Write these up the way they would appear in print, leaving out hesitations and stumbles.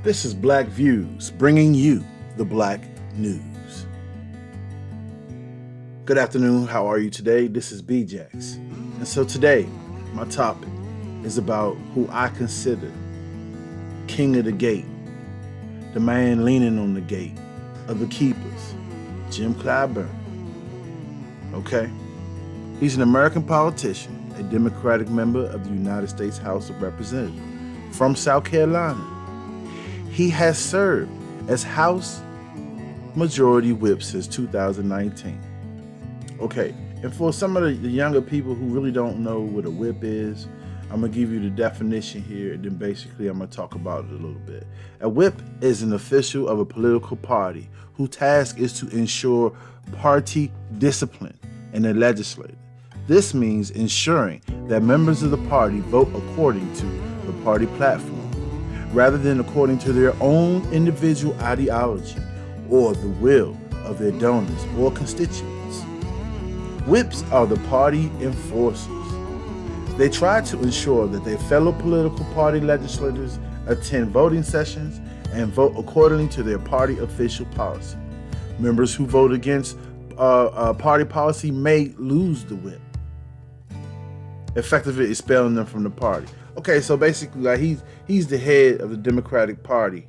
This is Black Views, bringing you the Black news. Good afternoon, how are you today? This is BJax. And so today, my topic is about who I consider king of the gate, the man leaning on the gate of the keepers, Jim Clyburn. Okay? He's an American politician, a Democratic member of the United States House of Representatives from South Carolina. He has served as House Majority Whip since 2019. Okay, and for some of the younger people who really don't know what a whip is, I'm going to give you the definition here, and then basically I'm going to talk about it a little bit. A whip is an official of a political party whose task is to ensure party discipline in the legislature. This means ensuring that members of the party vote according to the party platform, rather than according to their own individual ideology or the will of their donors or constituents. Whips are the party enforcers. They try to ensure that their fellow political party legislators attend voting sessions and vote accordingly to their party official policy. Members who vote against party policy may lose the whip, effectively expelling them from the party. Okay, so basically, like he's the head of the Democratic Party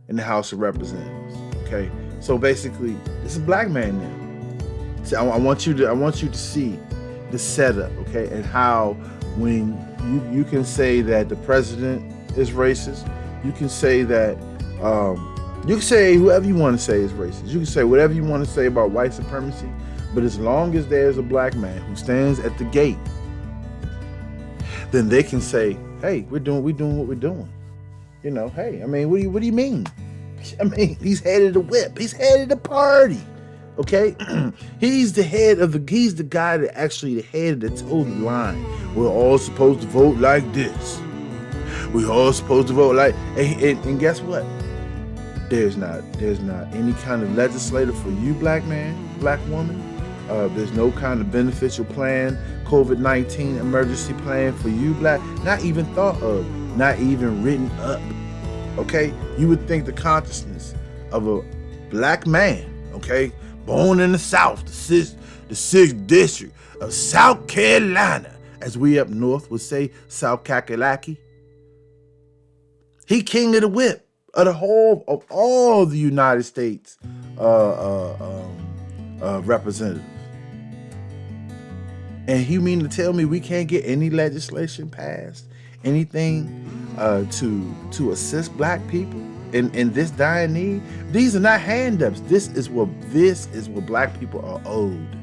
in the House of Representatives. Okay, so basically, it's a black man now. See, I want you to see the setup, okay, and how when you can say that the president is racist, you can say that you can say whoever you want to say is racist. You can say whatever you want to say about white supremacy, but as long as there's a black man who stands at the gate, then they can say, hey, we're doing what we're doing. You know, hey, I mean, what do you mean? I mean, he's head of the whip. He's head of the party. Okay? he's the guy that actually the head that told the line. We're all supposed to vote like this. We're all supposed to vote like, and guess what? There's not any kind of legislator for you, black man, black woman. There's no kind of beneficial plan, COVID-19 emergency plan for you, black, not even thought of, not even written up. Okay? You would think the consciousness of a black man, okay, born in the South, the 6th district of South Carolina, as we up north would say, South Kakalaki. He king of the whip of the whole of all the United States representatives. And you mean to tell me we can't get any legislation passed, anything to assist black people in this dire need? These are not hand-ups. This is what black people are owed.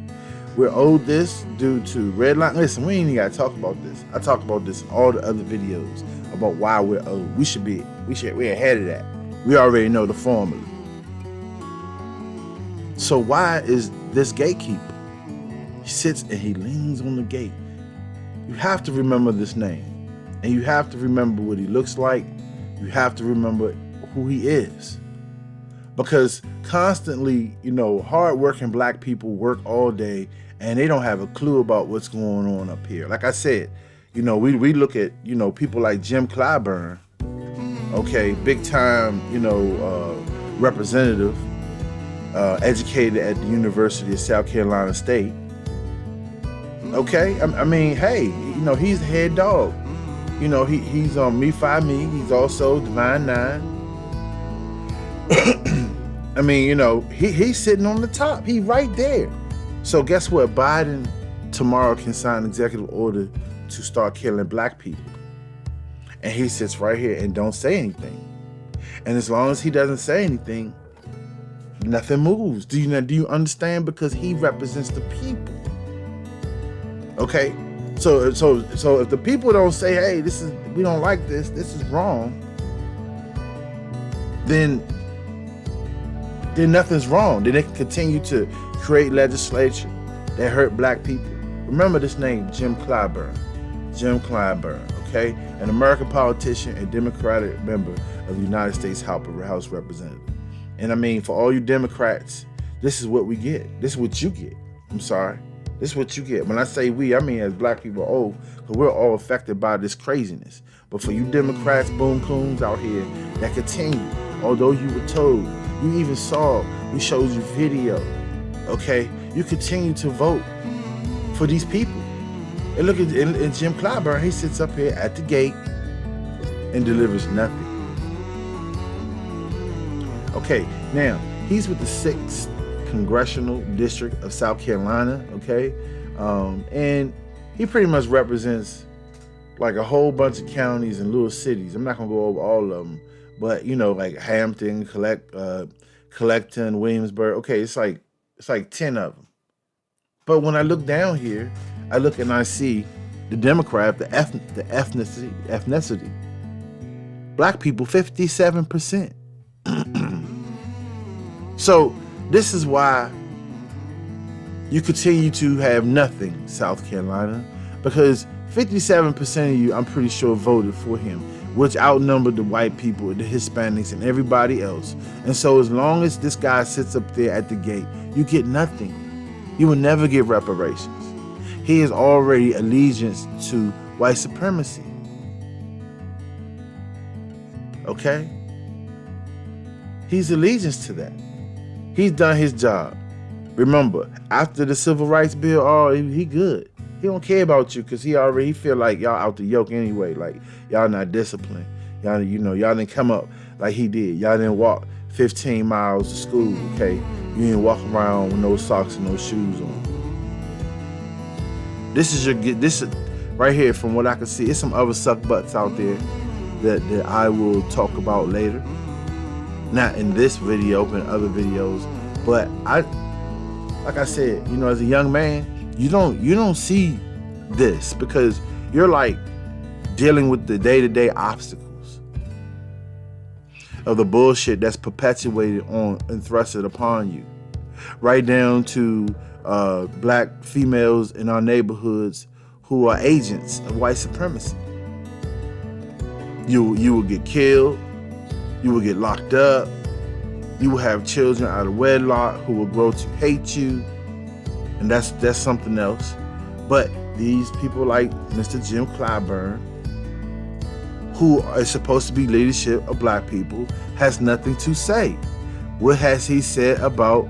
We're owed this due to red line. Listen, we ain't even gotta talk about this. I talk about this in all the other videos about why we're owed. We're ahead of that. We already know the formula. So why is this gatekeeper? He sits and he leans on the gate. You have to remember this name, and you have to remember what he looks like. You have to remember who he is, because constantly, hardworking black people work all day and they don't have a clue about what's going on up here. Like I said, we look at people like Jim Clyburn, okay, big time, representative, educated at the University of South Carolina State. Okay, I mean, hey, he's the head dog. He's on Me Fi Me. He's also Divine Nine. I mean, he's sitting on the top. He right there. So guess what? Biden tomorrow can sign an executive order to start killing black people, and he sits right here and don't say anything. And as long as he doesn't say anything, nothing moves. Do you understand? Because he represents the people. Okay, so if the people don't say, hey, we don't like this is wrong, then nothing's wrong. Then they can continue to create legislation that hurt black people. Remember this name, Jim Clyburn. Jim Clyburn, okay? An American politician and Democratic member of the United States House of Representatives. And I mean, for all you Democrats, this is what we get. This is what you get. I'm sorry. This is what you get. When I say we, I mean as black people, because we're all affected by this craziness. But for you Democrats, boom coons out here that continue. Although you were told, you even saw, we showed you video, okay? You continue to vote for these people. And look at and Jim Clyburn, he sits up here at the gate and delivers nothing. Okay, now, he's with the 6th Congressional District of South Carolina, okay? And he pretty much represents like a whole bunch of counties and little cities. I'm not gonna go over all of them, but you know, like Hampton, Collecton, Williamsburg. Okay, it's like 10 of them. But when I look down here, I look and I see the Democrat, the ethnicity. Black people, 57%. So this is why you continue to have nothing, South Carolina, because 57% of you, I'm pretty sure, voted for him, which outnumbered the white people, the Hispanics, and everybody else. And so as long as this guy sits up there at the gate, you get nothing. You will never get reparations. He is already allegiance to white supremacy. Okay? He's allegiance to that. He's done his job. Remember, after the Civil Rights Bill, he good. He don't care about you because he feel like y'all out the yoke anyway. Like y'all not disciplined. Y'all didn't come up like he did. Y'all didn't walk 15 miles to school, okay? You didn't walk around with no socks and no shoes on. This is right here from what I can see. It's some other suck butts out there that I will talk about later. Not in this video, but in other videos. But like I said, as a young man, you don't see this because you're like dealing with the day-to-day obstacles of the bullshit that's perpetuated on and thrusted upon you, right down to black females in our neighborhoods who are agents of white supremacy. You will get killed, you will get locked up, you will have children out of wedlock who will grow to hate you, and that's something else. But these people like Mr. Jim Clyburn, who is supposed to be leadership of black people, has nothing to say. What has he said about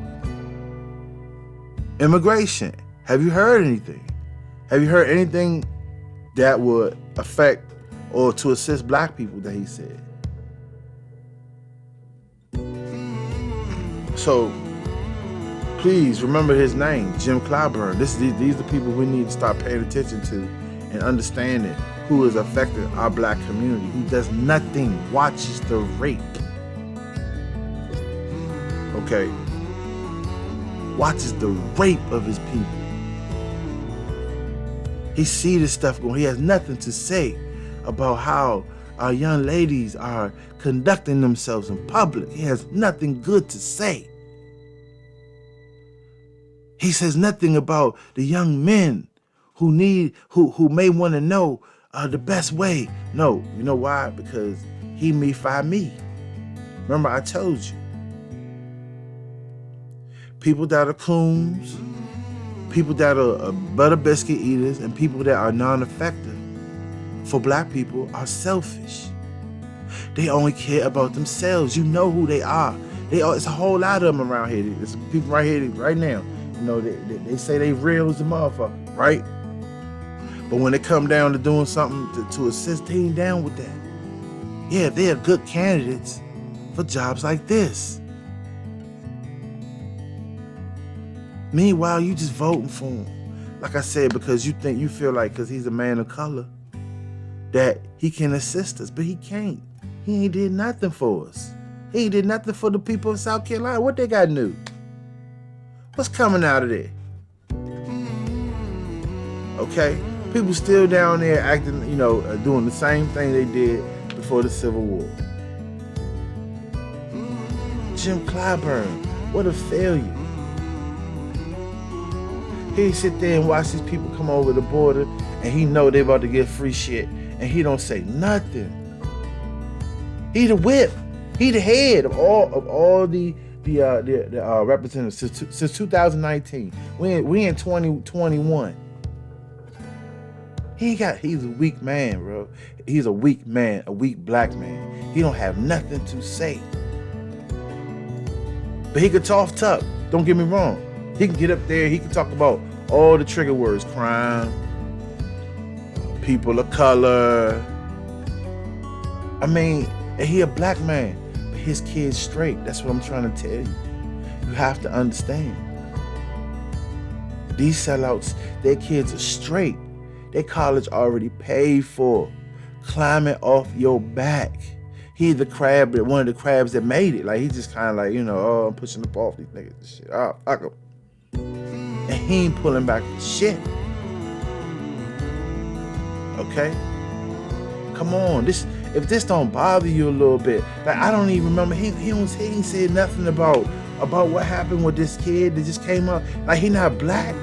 immigration? Have you heard anything? Have you heard anything that would affect or to assist black people that he said? So please remember his name, Jim Clyburn. These are the people we need to start paying attention to and understanding who is affecting our black community. He does nothing, watches the rape. Okay? Watches the rape of his people. He sees this stuff going. He has nothing to say about how our young ladies are conducting themselves in public. He has nothing good to say. He says nothing about the young men who may want to know the best way. No, you know why? Because he me fi me. Remember I told you. People that are coons, people that are butter biscuit eaters, and people that are non-effective for black people are selfish. They only care about themselves. You know who they are. It's a whole lot of them around here. There's people right here, right now. They say they real as a motherfucker, right? But when it come down to doing something to assist, they ain't down with that. Yeah, they are good candidates for jobs like this. Meanwhile, you just voting for him. Like I said, because you feel like because he's a man of color, that he can assist us, but he can't. He ain't did nothing for us. He ain't did nothing for the people of South Carolina. What they got to do? What's coming out of there? Okay? People still down there acting, doing the same thing they did before the Civil War. Jim Clyburn, what a failure. He sit there and watch these people come over the border and he know they about to get free shit and he don't say nothing. He the whip. He the head of all the representatives since 2019. We in 2021. He's a weak man, bro. He's a weak man, a weak black man. He don't have nothing to say. But he could talk tough. Don't get me wrong. He can get up there. He can talk about all the trigger words: crime, people of color. I mean, and he a black man, but his kid's straight. That's what I'm trying to tell you. You have to understand. These sellouts, their kids are straight. Their college already paid for. Climbing off your back. He the crab, one of the crabs that made it. Like, he just kind of like, I'm pushing up off these niggas and shit. Oh, fuck him. And he ain't pulling back the shit. Okay? Come on. If this don't bother you a little bit, like, I don't even remember. He ain't said nothing about what happened with this kid that just came up. Like, he not black.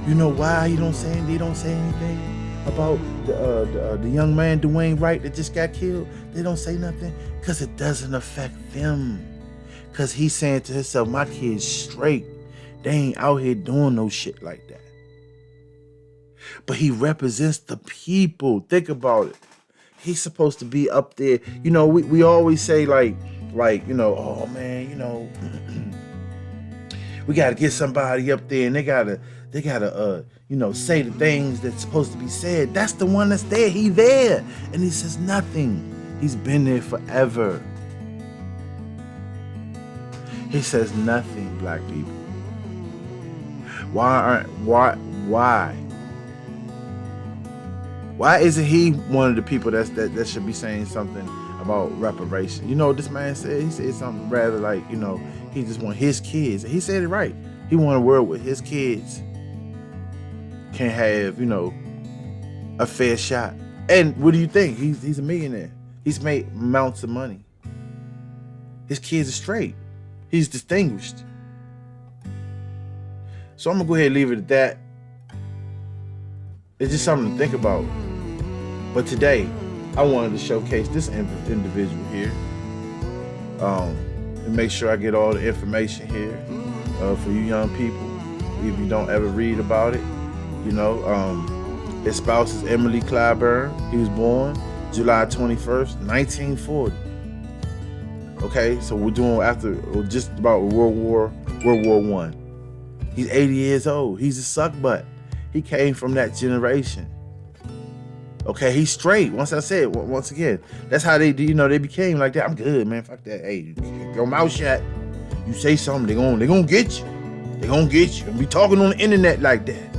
You know why they don't say anything about the young man Dwayne Wright that just got killed? They don't say nothing because it doesn't affect them. Because he's saying to himself, my kid's straight. They ain't out here doing no shit like that. But he represents the people. Think about it. He's supposed to be up there. We always say like, oh man, we got to get somebody up there, and they gotta say the things that's supposed to be said. That's the one that's there. He there, and he says nothing. He's been there forever. He says nothing, black people. Why isn't he one of the people that should be saying something about reparation? You know what this man said? He said something rather like, he just want his kids. He said it right. He want a world where his kids can have, a fair shot. And what do you think? He's a millionaire. He's made amounts of money. His kids are straight. He's distinguished. So I'm gonna go ahead and leave it at that. It's just something to think about. But today, I wanted to showcase this individual here, and make sure I get all the information here for you young people. If you don't ever read about it, his spouse is Emily Clyburn. He was born July 21st, 1940. Okay, so we're doing just about World War I. He's 80 years old. He's a suck butt. He came from that generation. Okay, he's straight. Once again, that's how they became like that. I'm good, man. Fuck that. Hey, your mouth shut. You say something, they gonna get you. They gonna get you. And be talking on the internet like that.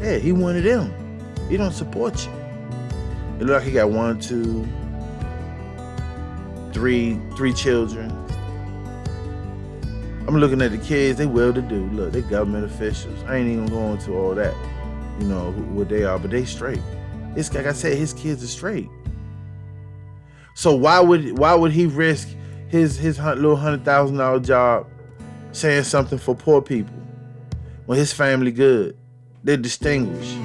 Yeah, he one of them. He don't support you. It look like he got 1, 2, 3 children. I'm looking at the kids, they well-to-do. Look, they government officials. I ain't even going to all that, what they are, but they straight. It's like I said, his kids are straight. So why would he risk his little $100,000 job saying something for poor people when his family good? They're distinguished.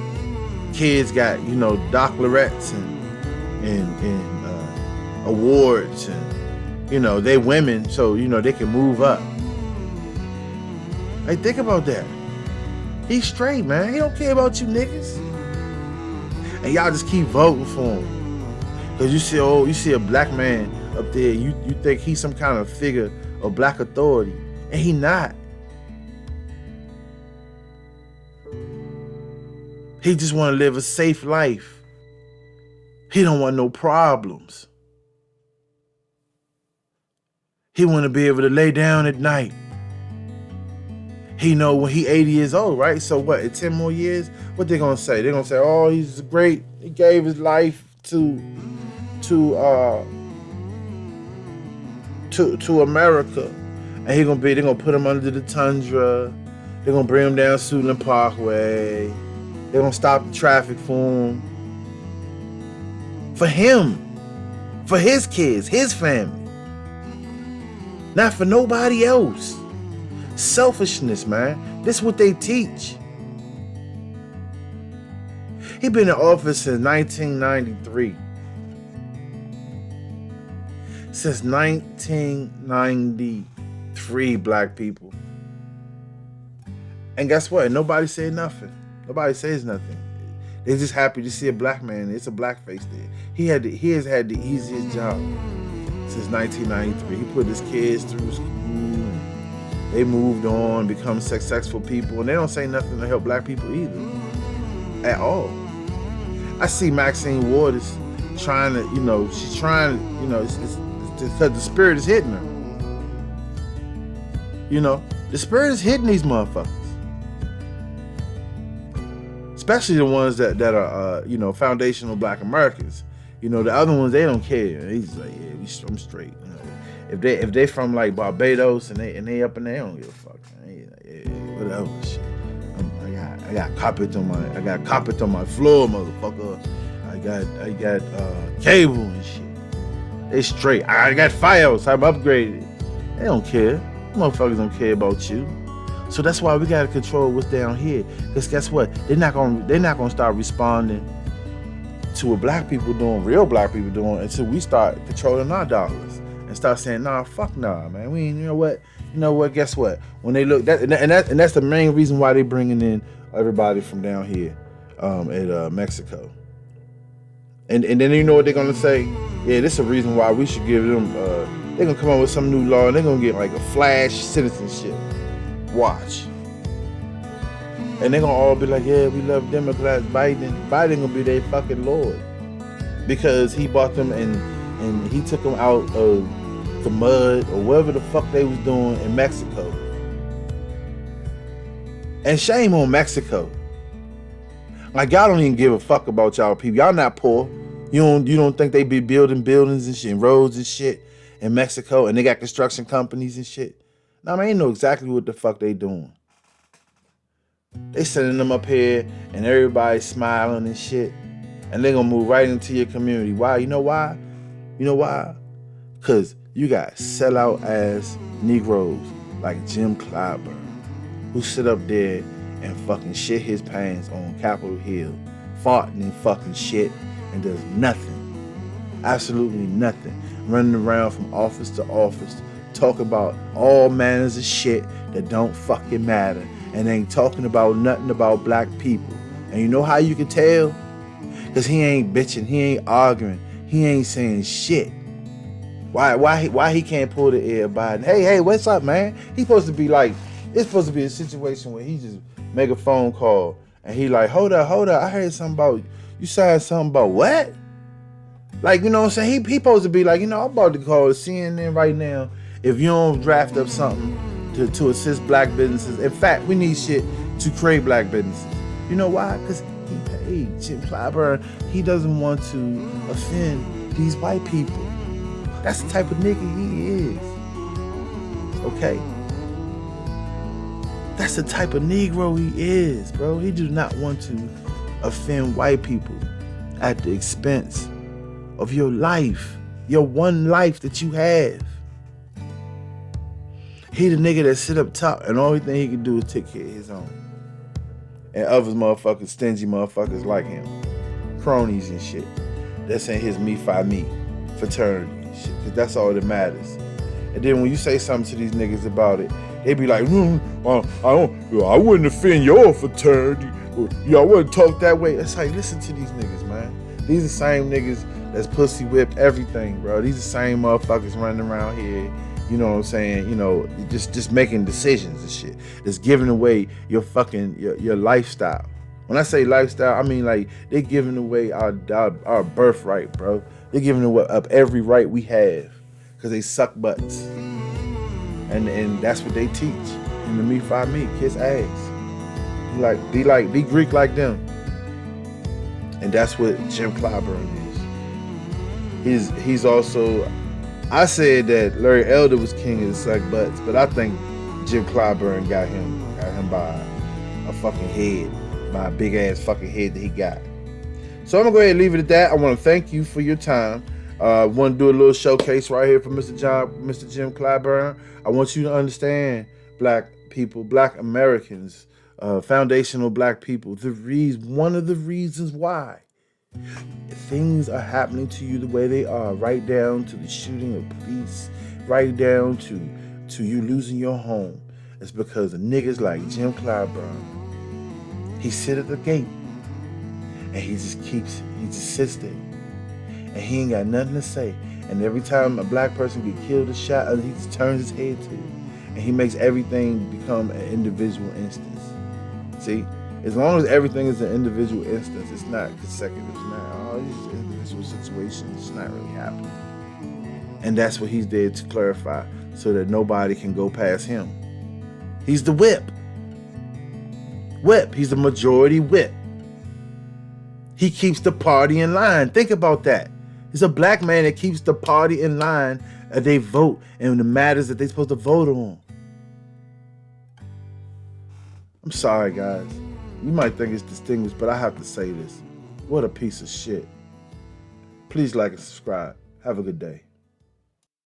Kids got, doctorates and awards, and they women, so they can move up. Hey, think about that. He's straight, man. He don't care about you niggas. And y'all just keep voting for him. Because you see a black man up there, you think he's some kind of figure of black authority. And he not. He just want to live a safe life. He don't want no problems. He want to be able to lay down at night. He know when he 80 years old, right? So what, in 10 more years, what they gonna say? They're gonna say, oh, he's great. He gave his life to America. And they're gonna put him under the tundra. They're gonna bring him down Suitland Parkway. They're gonna stop the traffic for him. For him. For his kids, his family. Not for nobody else. Selfishness, man. This is what they teach. He been in office since 1993. Since 1993, black people. And guess what? Nobody said nothing. Nobody says nothing. They're just happy to see a black man. It's a black face there. He has had the easiest job since 1993. He put his kids through school. They moved on, become successful people, and they don't say nothing to help black people either, at all. I see Maxine Waters trying to, she's trying, it's because the spirit is hitting her. The spirit is hitting these motherfuckers. Especially the ones that are, foundational black Americans. The other ones, they don't care. He's like, yeah, I'm straight. If they from like Barbados and they up in there, they don't give a fuck. Man. Like, yeah, whatever. Shit. I got carpet on my floor, motherfucker. I got cable and shit. They straight. I got Fios. I'm upgraded. They don't care. Motherfuckers don't care about you. So that's why we gotta control what's down here. Cause guess what? They're not gonna start responding to what real black people doing until we start controlling our dollars and start saying, nah, fuck nah, man. We ain't, you know what? Guess what? When they look and that's the main reason why they bringing in everybody from down here at Mexico. And then you know what they're gonna say? Yeah, this is a reason why we should give them. They're gonna come up with some new law and they're gonna get like a flash citizenship. Watch. And they're gonna all be like, yeah, we love Democrats. Biden gonna be their fucking lord because he bought them and he took them out of the mud or whatever the fuck they was doing in Mexico. And shame on Mexico. Like, y'all don't even give a fuck about y'all people. Y'all not poor. You don't think they be building buildings and shit and roads and shit in Mexico, and they got construction companies and shit? Now, I know exactly what the fuck they doing. They sending them up here and everybody's smiling and shit, and they gonna move right into your community. Why? You know why? Because you got sellout ass Negroes like Jim Clyburn, who sit up there and fucking shit his pants on Capitol Hill, farting and fucking shit, and does nothing. Absolutely nothing. Running around from office to office, talk about all manners of shit that don't fucking matter, and ain't talking about nothing about black people. And you know how you can tell? Because he ain't bitching, he ain't arguing, he ain't saying shit. Why he can't pull the ear Biden? Hey, what's up, man? He's supposed to be like, it's supposed to be a situation where he just make a phone call and he like, hold up, I heard something about, you said something about what? Like, you know what I'm saying? He supposed to be like, I'm about to call CNN right now if you don't draft up something to assist black businesses. In fact, we need shit to create black businesses. You know why? Because he paid Jim Clyburn. He doesn't want to offend these white people. That's the type of nigga he is. Okay? That's the type of Negro he is, bro. He do not want to offend white people at the expense of your life, your one life that you have. He the nigga that sit up top and the only thing he can do is take care of his own. And others motherfuckers, stingy motherfuckers like him, cronies and shit, that's in his me fi me fraternity and shit, cause that's all that matters. And then when you say something to these niggas about it, they be like, I wouldn't offend your fraternity. I wouldn't talk that way. It's like, listen to these niggas, man. These are the same niggas that's pussy whipped everything, bro. These are the same motherfuckers running around here, you know what I'm saying? Just making decisions and shit. That's giving away your fucking, your lifestyle. When I say lifestyle, I mean like they're giving away our birthright, bro. They're giving away up every right we have because they suck butts. And that's what they teach in the Me Fi Me, kiss ass. Be Greek like them. And that's what Jim Clyburn is. He's also, I said that Larry Elder was king of the suck butts, but I think Jim Clyburn got him by a fucking head, by a big ass fucking head that he got. So I'm gonna go ahead and leave it at that. I want to thank you for your time. I want to do a little showcase right here for Mr. Jim Clyburn. I want you to understand, black people, black Americans, foundational black people, one of the reasons why things are happening to you the way they are, right down to the shooting of police, right down to you losing your home, is because of niggas like Jim Clyburn. He sit at the gate and he just sits there. And he ain't got nothing to say. And every time a black person get killed or shot, he just turns his head to it. And he makes everything become an individual instance. See? As long as everything is an individual instance, it's not consecutive. It's not, these individual situations. It's not really happening. And that's what he's there to clarify, so that nobody can go past him. He's the whip. He's the majority whip. He keeps the party in line. Think about that. He's a black man that keeps the party in line as they vote and the matters that they're supposed to vote on. I'm sorry, guys. You might think it's distinguished, but I have to say this. What a piece of shit. Please like and subscribe. Have a good day.